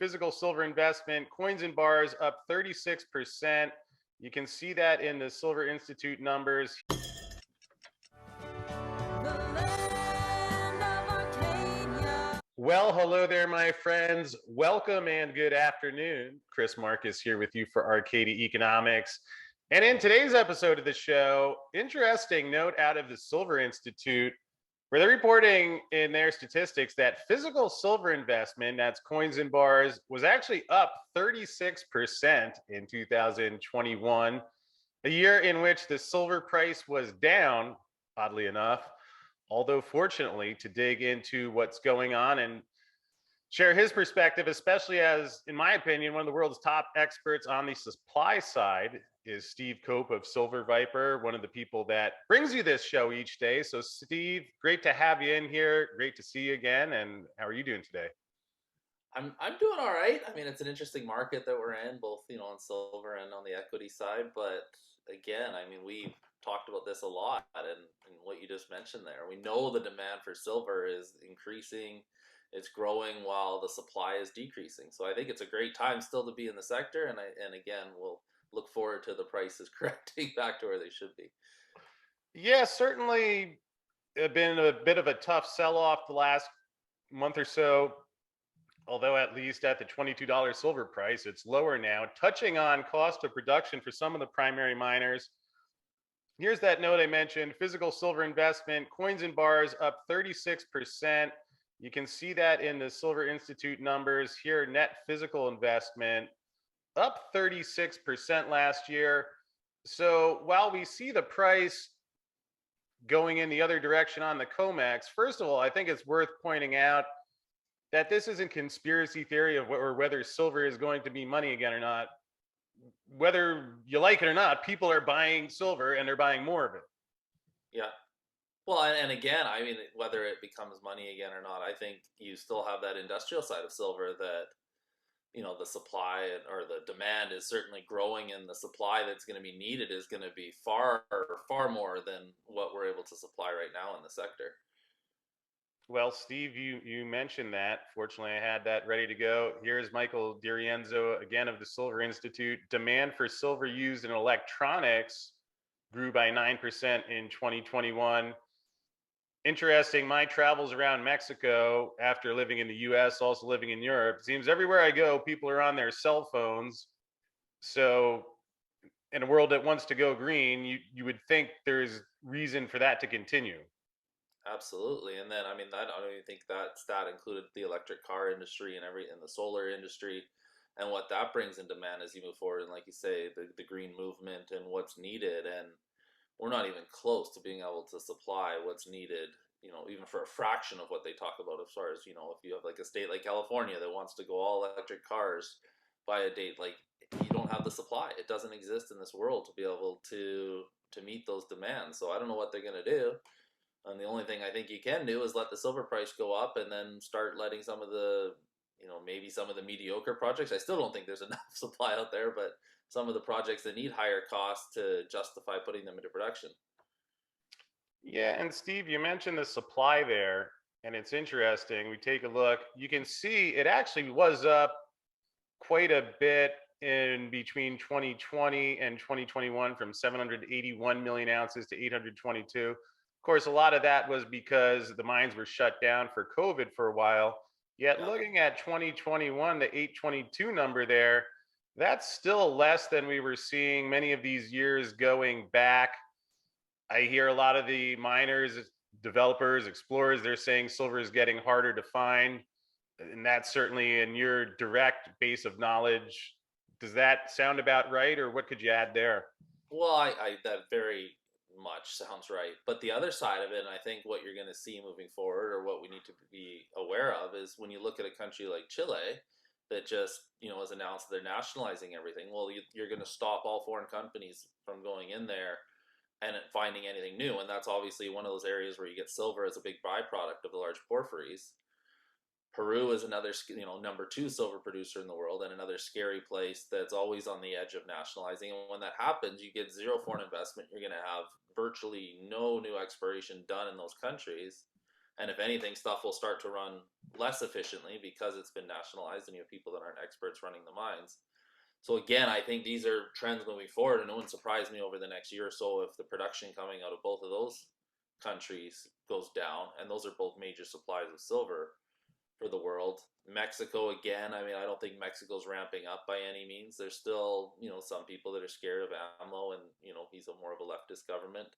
physical silver investment, coins and bars up 36%. You can see that in the Silver Institute numbers. Well, hello there, my friends. Welcome and good afternoon. Chris Marcus here with you for Arcadia Economics. And in today's episode of the show, interesting note out of the Silver Institute, where they're reporting in their statistics that physical silver investment, that's coins and bars, was actually up 36% in 2021, a year in which the silver price was down, oddly enough. Although, fortunately, to dig into what's going on and share his perspective, especially as, in my opinion, one of the world's top experts on the supply side is Steve Cope of Silver Viper, one of the people that brings you this show each day. So, Steve, great to have you in here. Great to see you again. And how are you doing today? I'm doing all right. I mean, it's an interesting market that we're in, both on silver and on the equity side. But again, I mean, we've talked about this a lot, and what you just mentioned there. We know the demand for silver is increasing, it's growing while the supply is decreasing. So I think it's a great time still to be in the sector, and again, we'll look forward to the prices correcting back to where they should be. Yeah, certainly been a bit of a tough sell-off the last month or so. Although at least at the $22 silver price, it's lower now, touching on cost of production for some of the primary miners. Here's that note I mentioned, physical silver investment, coins and bars up 36%. You can see that in the Silver Institute numbers here, net physical investment up 36% last year. So while we see the price going in the other direction on the COMEX, first of all, I think it's worth pointing out that this isn't conspiracy theory of or whether silver is going to be money again or not. Whether you like it or not, people are buying silver and they're buying more of it. Yeah. Well, and again, I mean, whether it becomes money again or not, I think you still have that industrial side of silver that, the supply or the demand is certainly growing, and the supply that's going to be needed is going to be far, far more than what we're able to supply right now in the sector. Well, Steve, you mentioned that. Fortunately, I had that ready to go. Here's Michael Dirienzo again of the Silver Institute. Demand for silver used in electronics grew by 9% in 2021. Interesting, my travels around Mexico after living in the US, also living in Europe, it seems everywhere I go, people are on their cell phones. So in a world that wants to go green, you would think there's reason for that to continue. Absolutely. And then, I mean, I don't even think that stat included the electric car industry and the solar industry, and what that brings in demand as you move forward. And like you say, the green movement and what's needed. And we're not even close to being able to supply what's needed, even for a fraction of what they talk about as far as, if you have like a state like California that wants to go all electric cars by a date, like you don't have the supply. It doesn't exist in this world to be able to meet those demands. So I don't know what they're going to do. And the only thing I think you can do is let the silver price go up and then start letting some of the, maybe some of the mediocre projects. I still don't think there's enough supply out there, but some of the projects that need higher costs to justify putting them into production. Yeah, and Steve, you mentioned the supply there, and it's interesting. We take a look, you can see it actually was up quite a bit in between 2020 and 2021 from 781 million ounces to 822. Of course, a lot of that was because the mines were shut down for COVID for a while. Yet Yeah. looking at 2021, the 822 number there, that's still less than we were seeing many of these years going back. I hear a lot of the miners, developers, explorers, they're saying silver is getting harder to find. And that's certainly in your direct base of knowledge. Does that sound about right, or what could you add there? Well, I that very much sounds right. But the other side of it, and I think what you're going to see moving forward, or what we need to be aware of, is when you look at a country like Chile that just, has announced they're nationalizing everything. Well, you're going to stop all foreign companies from going in there and finding anything new. And that's obviously one of those areas where you get silver as a big byproduct of the large porphyries. Peru is another, number two silver producer in the world, and another scary place that's always on the edge of nationalizing. And when that happens, you get zero foreign investment. You're going to have virtually no new exploration done in those countries. And if anything, stuff will start to run less efficiently because it's been nationalized and you have people that aren't experts running the mines. So again, I think these are trends moving forward, and it wouldn't surprise me over the next year or so if the production coming out of both of those countries goes down, and those are both major supplies of silver for the world. Mexico, again, I mean, I don't think Mexico's ramping up by any means. There's still, some people that are scared of AMLO, and he's a more of a leftist government.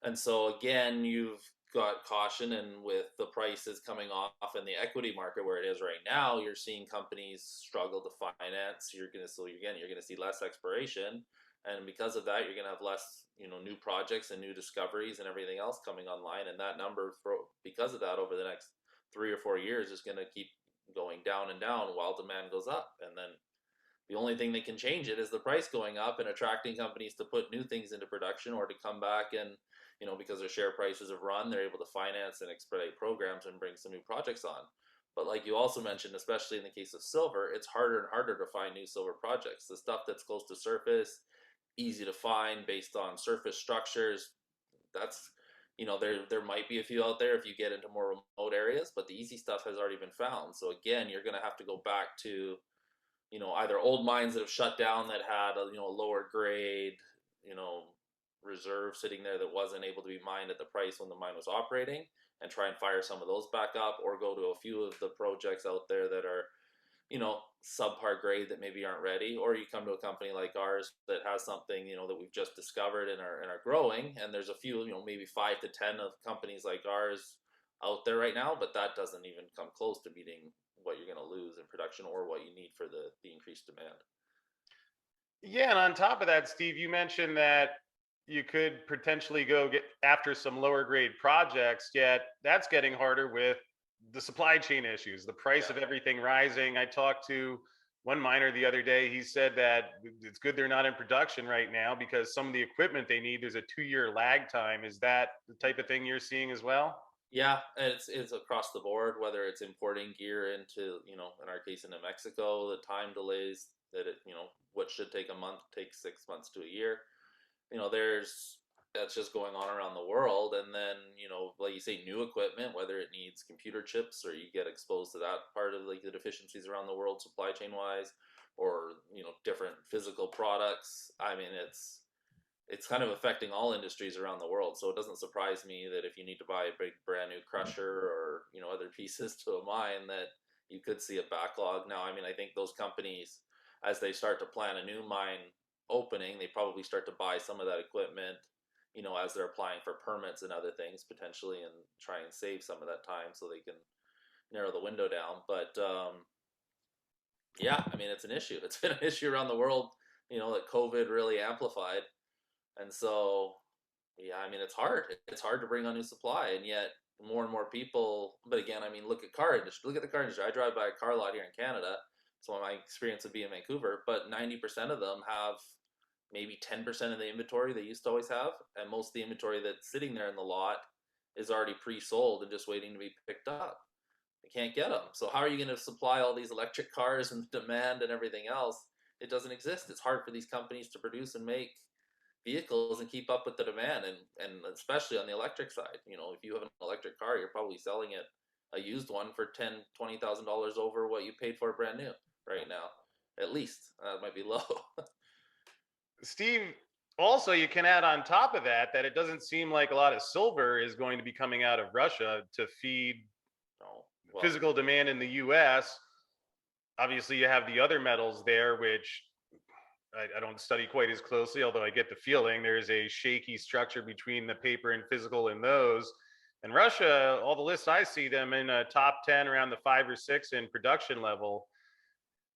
And so again, you've got caution, and with the prices coming off in the equity market where it is right now, you're seeing companies struggle to finance. You're going to see less exploration, and because of that, you're going to have less new projects and new discoveries and everything else coming online. And that number, because of that, over the next 3 or 4 years, is going to keep going down and down while demand goes up. And then the only thing that can change it is the price going up and attracting companies to put new things into production or to come back and, because their share prices have run, they're able to finance and expedite programs and bring some new projects on. But like you also mentioned, especially in the case of silver, it's harder and harder to find new silver projects. The stuff that's close to surface, easy to find based on surface structures, that's there might be a few out there if you get into more remote areas, but the easy stuff has already been found. So again, you're going to have to go back to either old mines that have shut down that had a lower grade, you know, reserve sitting there that wasn't able to be mined at the price when the mine was operating, and try and fire some of those back up, or go to a few of the projects out there that are, subpar grade that maybe aren't ready, or you come to a company like ours that has something, that we've just discovered and are growing, and there's a few, maybe 5 to 10 of companies like ours out there right now, but that doesn't even come close to meeting what you're going to lose in production or what you need for the increased demand. Yeah, and on top of that, Steve, you mentioned that you could potentially go get after some lower grade projects, yet that's getting harder with the supply chain issues, the price Yeah. of everything rising. I talked to one miner the other day. He said that it's good they're not in production right now because some of the equipment they need, there's a 2 year lag time. Is that the type of thing you're seeing as well? Yeah, it's across the board, whether it's importing gear into, in our case into Mexico, the time delays that what should take a month takes 6 months to a year. There's That's just going on around the world. And then, like you say, new equipment, whether it needs computer chips or you get exposed to that part of like the deficiencies around the world supply chain wise, or, different physical products. I mean, it's kind of affecting all industries around the world. So it doesn't surprise me that if you need to buy a big brand new crusher or other pieces to a mine, that you could see a backlog. Now, I mean, I think those companies, as they start to plan a new mine opening, they probably start to buy some of that equipment, as they're applying for permits and other things potentially, and try and save some of that time so they can narrow the window down. But yeah, I mean, it's an issue. It's been an issue around the world, that COVID really amplified. And so, yeah, I mean, it's hard. It's hard to bring on new supply, and yet more and more people. But again, I mean, look at car industry. Look at the car industry. I drive by a car lot here in Canada, so my experience would be in Vancouver. But 90% of them have maybe 10% of the inventory they used to always have, and most of the inventory that's sitting there in the lot is already pre-sold and just waiting to be picked up. They can't get them. So how are you going to supply all these electric cars and demand and everything else? It doesn't exist. It's hard for these companies to produce and make vehicles and keep up with the demand, and especially on the electric side. If you have an electric car, you're probably selling it a used one for $10,000-$20,000 over what you paid for it brand new right now, at least. That might be low. Steve, also, you can add on top of that that it doesn't seem like a lot of silver is going to be coming out of Russia to feed No. Well, physical demand in the US. Obviously, you have the other metals there, which I don't study quite as closely, although I get the feeling there's a shaky structure between the paper and physical in those. And Russia, all the lists I see them in a top 10, around the 5 or 6 in production level.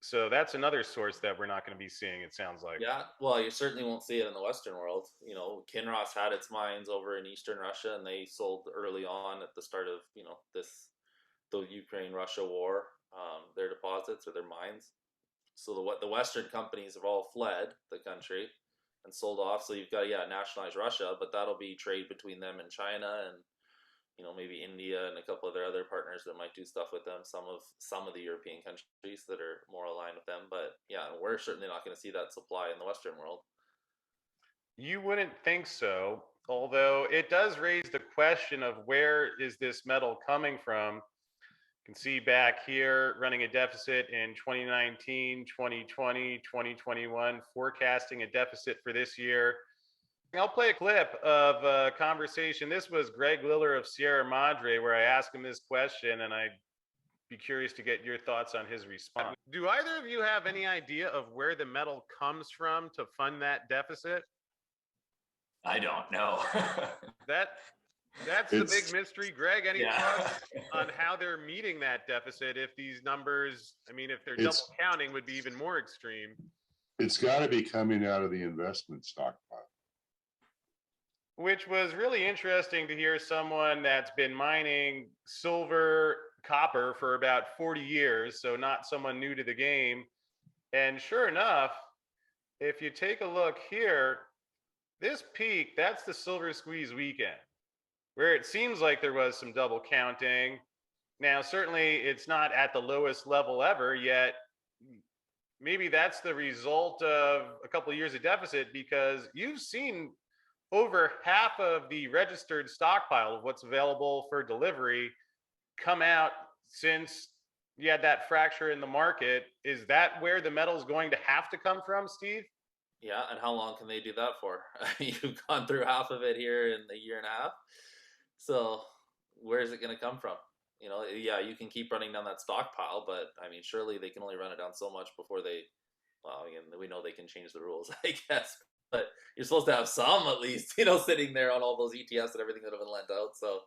So that's another source that we're not going to be seeing, it sounds like. yeah, well, you certainly won't see it in the Western world. Kinross had its mines over in Eastern Russia, and they sold early on at the start of the Ukraine-Russia war, their deposits or their mines. So the Western companies have all fled the country and sold off. So you've got, yeah, nationalize Russia, but that'll be trade between them and China, and maybe India and a couple of their other partners that might do stuff with them. Some of the European countries that are more aligned with them. But yeah, we're certainly not going to see that supply in the Western world. You wouldn't think so. Although it does raise the question of where is this metal coming from? You can see back here running a deficit in 2019, 2020, 2021, forecasting a deficit for this year. I'll play a clip of a conversation. This was Greg Liller of Sierra Madre, where I asked him this question, and I'd be curious to get your thoughts on his response. Do either of you have any idea of where the metal comes from to fund that deficit? I don't know. That's the big mystery. Greg, any Yeah. thoughts on how they're meeting that deficit if these numbers, I mean, if they're double counting, would be even more extreme? It's got to be coming out of the investment stockpile. Which was really interesting to hear someone that's been mining silver, copper for about 40 years, so not someone new to the game. And sure enough, if you take a look here, this peak, that's the silver squeeze weekend, where it seems like there was some double counting. Now, certainly it's not at the lowest level ever yet. Maybe that's the result of a couple of years of deficit, because you've seen over half of the registered stockpile of what's available for delivery come out since you had that fracture in the market. Is that where the metal's going to have to come from, Steve? Yeah, and how long can they do that for? You've gone through half of it here in a year and a half. So where is it going to come from? You know, yeah, you can keep running down that stockpile, but I mean, surely they can only run it down so much before they, well, again, we know they can change the rules, I guess. But you're supposed to have some at least, you know, sitting there on all those ETFs and everything that have been lent out. So,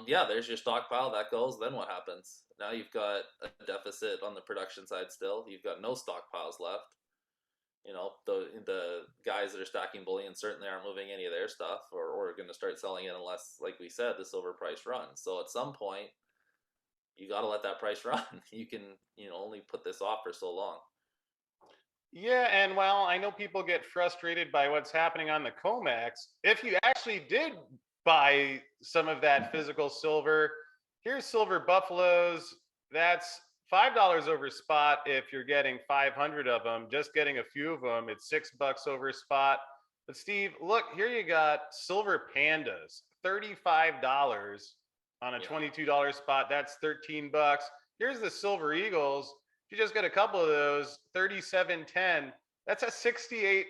yeah, there's your stockpile. That goes. Then what happens? Now you've got a deficit on the production side still. You've got no stockpiles left. You know, the guys that are stacking bullion certainly aren't moving any of their stuff or going to start selling it unless, like we said, the silver price runs. So at some point, you got to let that price run. You can, you know, only put this off for so long. Yeah, and while I know people get frustrated by what's happening on the COMEX, if you actually did buy some of that physical silver, here's silver buffaloes. That's $5 over spot if you're getting 500 of them. Just getting a few of them, it's $6 over spot. But Steve, look, here you got silver pandas, $35 on a $22 spot. That's $13. Here's the silver eagles. If you just get a couple of those, $37.10. That's a 68%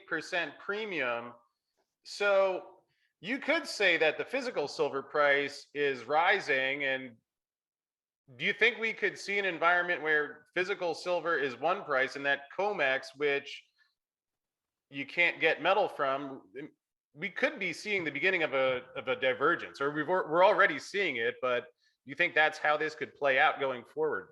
premium. So you could say that the physical silver price is rising. And do you think we could see an environment where physical silver is one price and that COMEX, which you can't get metal from, we could be seeing the beginning of a divergence, or we're already seeing it, but do you think that's how this could play out going forward?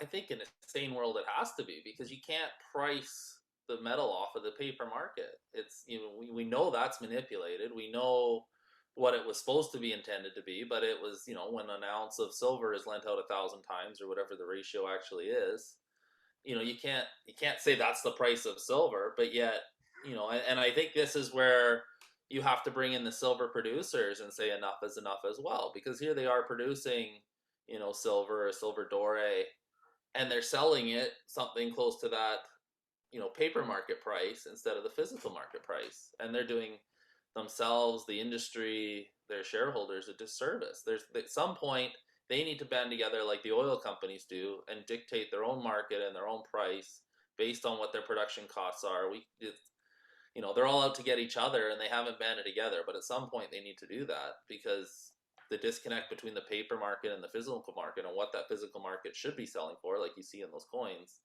I think in a sane world it has to be, because you can't price the metal off of the paper market. It's, you know, we know that's manipulated. We know what it was supposed to be intended to be, but it was, you know, when an ounce of silver is lent out 1,000 times or whatever the ratio actually is, you know, you can't say that's the price of silver. But yet, you know, and I think this is where you have to bring in the silver producers and say enough is enough as well, because here they are producing, you know, silver or silver doré, and they're selling it something close to that, you know, paper market price instead of the physical market price. And they're doing themselves, the industry, their shareholders a disservice. There's at some point they need to band together like the oil companies do and dictate their own market and their own price based on what their production costs are. You know, they're all out to get each other and they haven't banded together, but at some point they need to do that, because the disconnect between the paper market and the physical market and what that physical market should be selling for, like you see in those coins,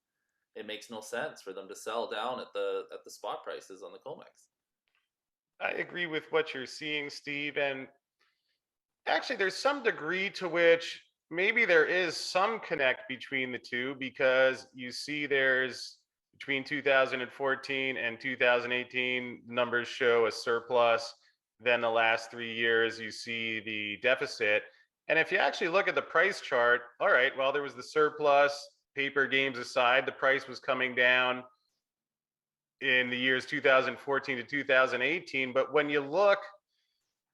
it makes no sense for them to sell down at the spot prices on the COMEX. I agree with what you're seeing, Steve. And actually, there's some degree to which maybe there is some connect between the two, because you see there's between 2014 and 2018, numbers show a surplus. Then the last 3 years, you see the deficit. And if you actually look at the price chart, all right, well, there was the surplus, paper games aside, the price was coming down in the years 2014 to 2018. But when you look,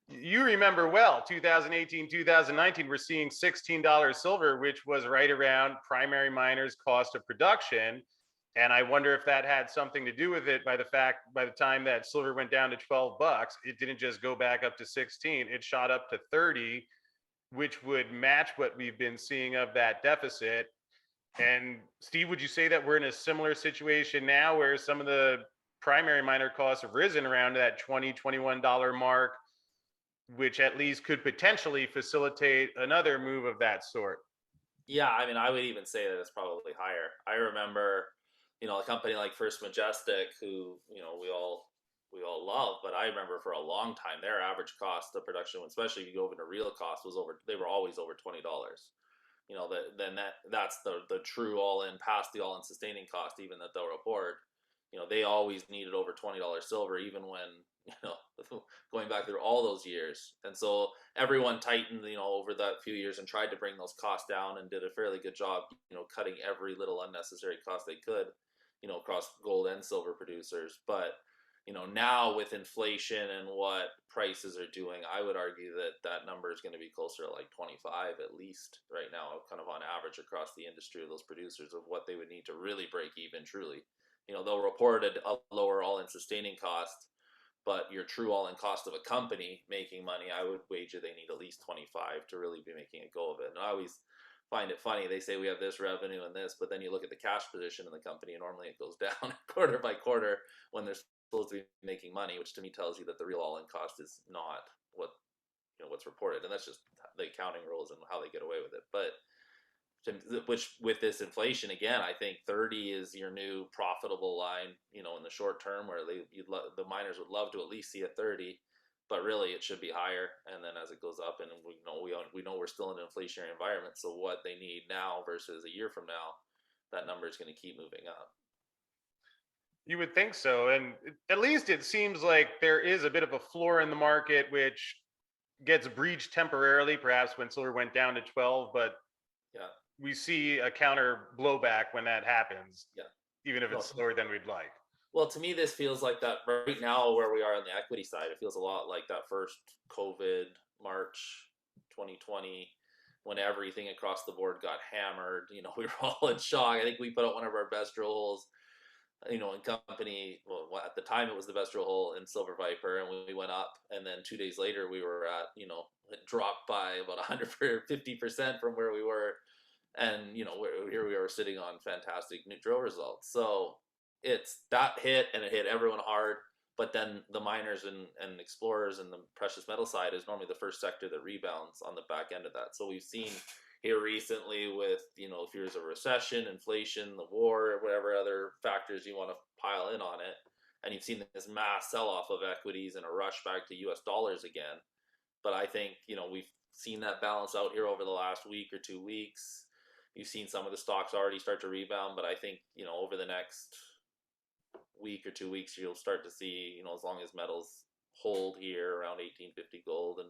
you remember well, 2018, 2019, we're seeing $16 silver, which was right around primary miners' cost of production. And I wonder if that had something to do with it by the time that silver went down to $12, it didn't just go back up to 16, it shot up to 30, which would match what we've been seeing of that deficit. And Steve, would you say that we're in a similar situation now where some of the primary miner costs have risen around that $20, $21 mark, which at least could potentially facilitate another move of that sort? Yeah, I mean, I would even say that it's probably higher. I remember, a company like First Majestic, who we all love, but I remember for a long time their average cost of production, especially if you go over to real cost, was over. They were always over $20. That's the true all in past the all in sustaining cost, even that they'll report. They always needed over $20 silver, even when going back through all those years. And so everyone tightened, over that few years and tried to bring those costs down and did a fairly good job, cutting every little unnecessary cost they could, across gold and silver producers. But now with inflation and what prices are doing, I would argue that that number is going to be closer to like 25 at least right now, kind of on average across the industry of those producers of what they would need to really break even truly. They'll report a lower all-in sustaining cost, but your true all-in cost of a company making money, I would wager they need at least 25 to really be making a go of it. And I always find it funny. They say we have this revenue and this, but then you look at the cash position in the company, and normally it goes down quarter by quarter when they're supposed to be making money, which to me tells you that the real all-in cost is not what's reported, and that's just the accounting rules and how they get away with it. But which with this inflation again, I think 30 is your new profitable line, in the short term, where the miners would love to at least see a 30, but really it should be higher. And then as it goes up, and we know we're still in an inflationary environment, so what they need now versus a year from now, that number is going to keep moving up. You would think so. And at least it seems like there is a bit of a floor in the market, which gets breached temporarily, perhaps when silver went down to 12, but Yeah, we see a counter blowback when that happens, yeah. even if No, it's slower than we'd like. well, to me, this feels like that right now where we are on the equity side. It feels a lot like that first COVID March 2020 when everything across the board got hammered. We were all in shock. I think we put out one of our best drill holes, in company. Well, at the time it was the best drill hole in Silver Viper, and we went up. And then 2 days later, we were at, it dropped by about 150% from where we were. And, here we are sitting on fantastic new drill results. So it's that hit, and it hit everyone hard. But then the miners and explorers and the precious metal side is normally the first sector that rebounds on the back end of that. So we've seen here recently with, fears of recession, inflation, the war, whatever other factors you want to pile in on it. And you've seen this mass sell-off of equities and a rush back to US dollars again. But I think, we've seen that balance out here over the last week or 2 weeks. You've seen some of the stocks already start to rebound, but I think, over the next week or 2 weeks, you'll start to see, as long as metals hold here around 1850 gold and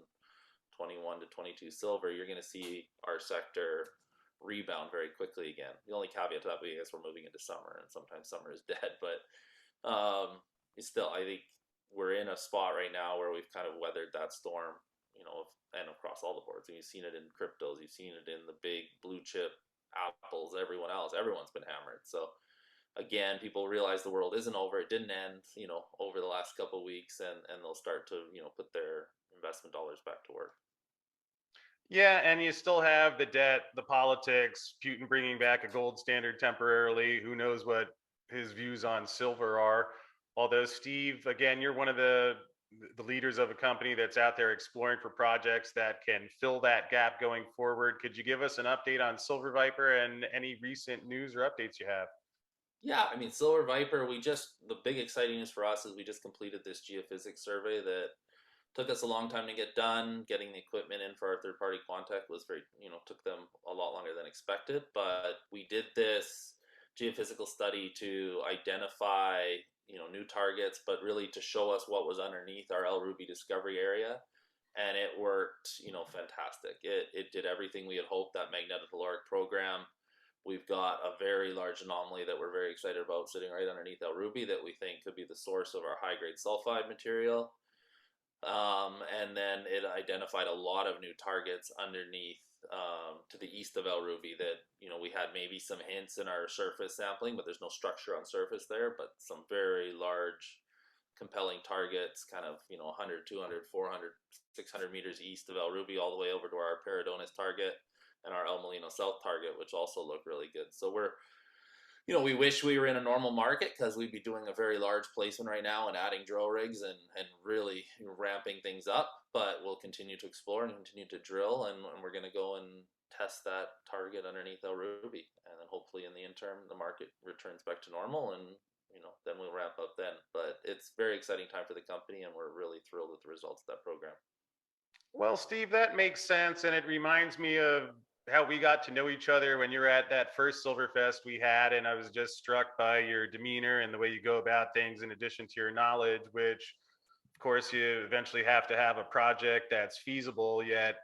21 to 22 silver, you're going to see our sector rebound very quickly again. The only caveat to that being, I guess, we're moving into summer, and sometimes summer is dead. But still, I think we're in a spot right now where we've kind of weathered that storm, and across all the boards. And you've seen it in cryptos, you've seen it in the big blue chip apples, everyone's been hammered. So again, people realize the world isn't over. It didn't end, over the last couple of weeks, and they'll start to, put their investment dollars back to work. Yeah, and you still have the debt, the politics, Putin bringing back a gold standard temporarily. Who knows what his views on silver are? Although, Steve, again, you're one of the leaders of a company that's out there exploring for projects that can fill that gap going forward. Could you give us an update on Silver Viper and any recent news or updates you have? Yeah, I mean, Silver Viper, the big exciting news for us is we just completed this geophysics survey that took us a long time to get done. Getting the equipment in for our third party Quantec was took them a lot longer than expected. But we did this geophysical study to identify, new targets, but really to show us what was underneath our El Ruby discovery area. And it worked, fantastic. It did everything we had hoped. That magnetotelluric program. We've got a very large anomaly that we're very excited about sitting right underneath El Ruby that we think could be the source of our high-grade sulfide material. And then it identified a lot of new targets underneath to the east of El Ruby that, we had maybe some hints in our surface sampling, but there's no structure on surface there, but some very large, compelling targets, kind of, 100, 200, 400, 600 meters east of El Ruby, all the way over to our Paradonis target and our El Molino South target, which also look really good. So we wish we were in a normal market because we'd be doing a very large placement right now and adding drill rigs and really ramping things up. But we'll continue to explore and continue to drill, and we're going to go and test that target underneath El Ruby. And then hopefully in the interim, the market returns back to normal, and then we'll ramp up then. But it's a very exciting time for the company, and we're really thrilled with the results of that program. Well, Steve, that makes sense. And it reminds me of how we got to know each other when you were at that first Silverfest we had. And I was just struck by your demeanor and the way you go about things, in addition to your knowledge, which, of course, you eventually have to have a project that's feasible, yet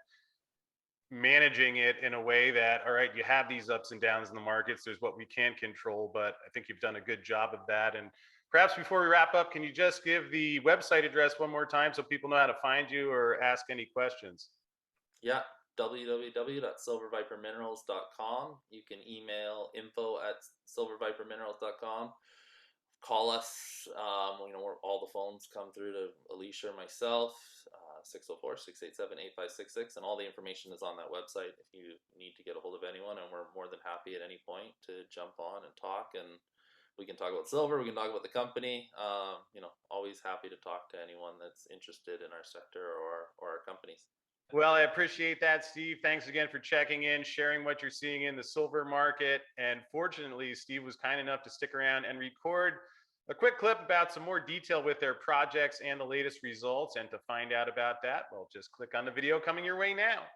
managing it in a way that, all right, you have these ups and downs in the markets. There's what we can control, but I think you've done a good job of that. And perhaps before we wrap up, can you just give the website address one more time so people know how to find you or ask any questions? Yeah, www.silverviperminerals.com. You can email info@silverviperminerals.com. Call us. All the phones come through to Alicia or myself, 604-687-8566, and all the information is on that website if you need to get a hold of anyone, and we're more than happy at any point to jump on and talk, and we can talk about silver, we can talk about the company. Always happy to talk to anyone that's interested in our sector or our companies. Well, I appreciate that, Steve. Thanks again for checking in, sharing what you're seeing in the silver market. And fortunately, Steve was kind enough to stick around and record a quick clip about some more detail with their projects and the latest results. And to find out about that, well, just click on the video coming your way now.